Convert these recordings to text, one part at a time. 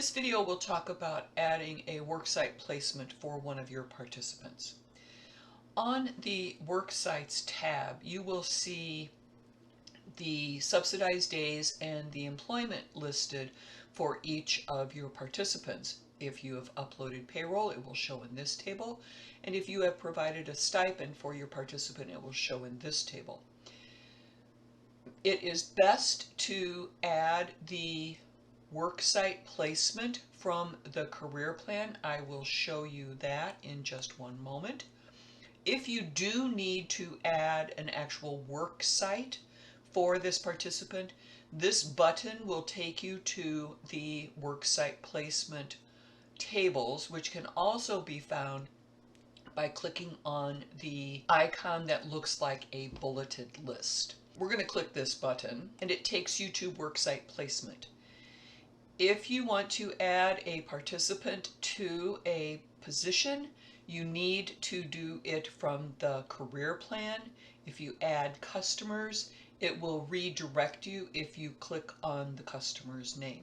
this video we'll talk about adding a worksite placement for one of your participants. On the Worksites tab, you will see the subsidized days and the employment listed for each of your participants. If you have uploaded payroll, it will show in this table, and if you have provided a stipend for your participant, it will show in this table. It is best to add the worksite placement from the career plan. I will show you that in just one moment. If you do need to add an actual worksite for this participant, this button will take you to the worksite placement tables, which can also be found by clicking on the icon that looks like a bulleted list. We're going to click this button and it takes you to worksite placement. If you want to add a participant to a position, you need to do it from the career plan. If you add customers, it will redirect you if you click on the customer's name.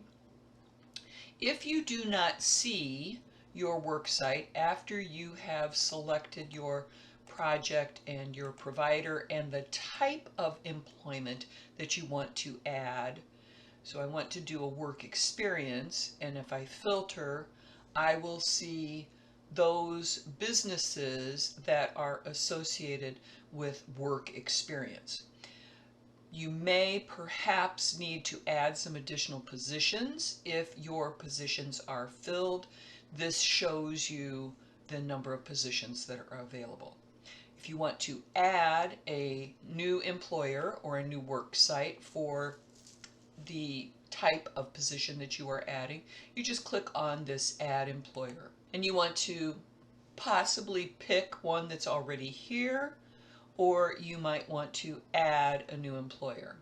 If you do not see your worksite after you have selected your project and your provider and the type of employment that you want to add, so I want to do a work experience, and if I filter, I will see those businesses that are associated with work experience. You may perhaps need to add some additional positions if your positions are filled. This shows you the number of positions that are available. If you want to add a new employer or a new work site for the type of position that you are adding, you just click on this Add Employer. And you want to possibly pick one that's already here, or you might want to add a new employer.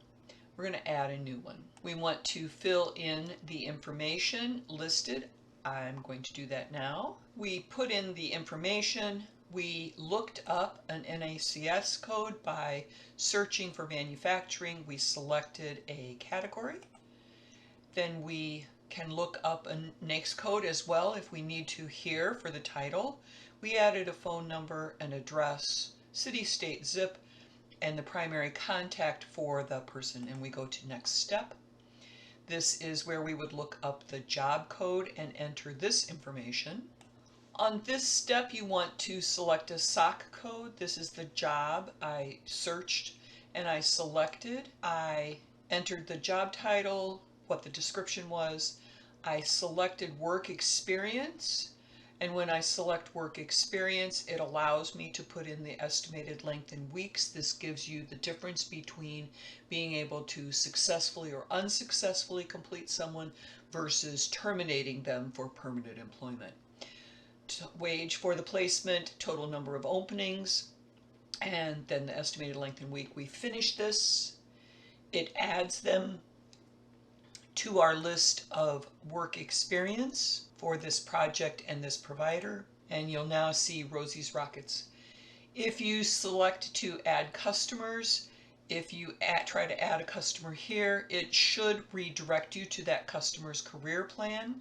We're going to add a new one. We want to fill in the information listed. I'm going to do that now. We put in the information. We looked up an NAICS code by searching for manufacturing. We selected a category. Then we can look up a NAICS code as well if we need to here for the title. We added a phone number, an address, city, state, zip, and the primary contact for the person, and we go to next step. This is where we would look up the job code and enter this information. On this step, you want to select a SOC code. This is the job I searched and I selected. I entered the job title, what the description was. I selected work experience, and when I select work experience, it allows me to put in the estimated length in weeks. This gives you the difference between being able to successfully or unsuccessfully complete someone versus terminating them for permanent employment. Wage for the placement, total number of openings, and then the estimated length in week. We finish this. It adds them to our list of work experience for this project and this provider, and you'll now see Rosie's Rockets. If you select to add customers, if you try to add a customer here, it should redirect you to that customer's career plan.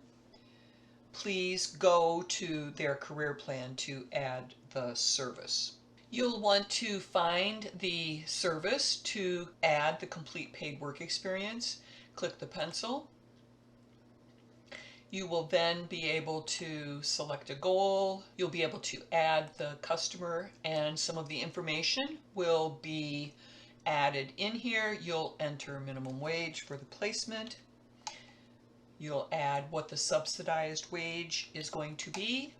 Please go to their career plan to add the service. You'll want to find the service to add the complete paid work experience. Click the pencil. You will then be able to select a goal. You'll be able to add the customer, and some of the information will be added in here. You'll enter minimum wage for the placement. You'll add what the subsidized wage is going to be.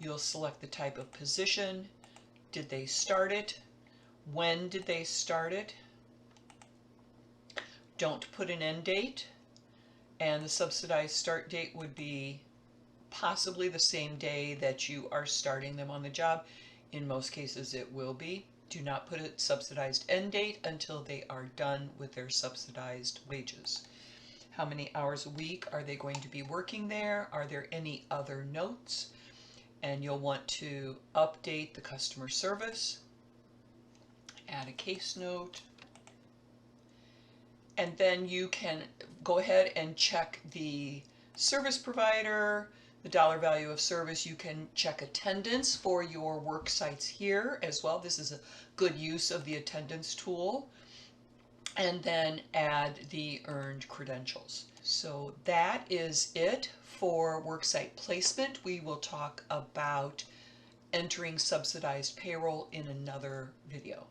You'll select the type of position. Did they start it? When did they start it? Don't put an end date. And the subsidized start date would be possibly the same day that you are starting them on the job. In most cases it will be. Do not put a subsidized end date until they are done with their subsidized wages. How many hours a week are they going to be working there? Are there any other notes? And you'll want to update the customer service, add a case note, and then you can go ahead and check the service provider, the dollar value of service. You can check attendance for your work sites here as well. This is a good use of the attendance tool. And then add the earned credentials. So that is it for worksite placement. We will talk about entering subsidized payroll in another video.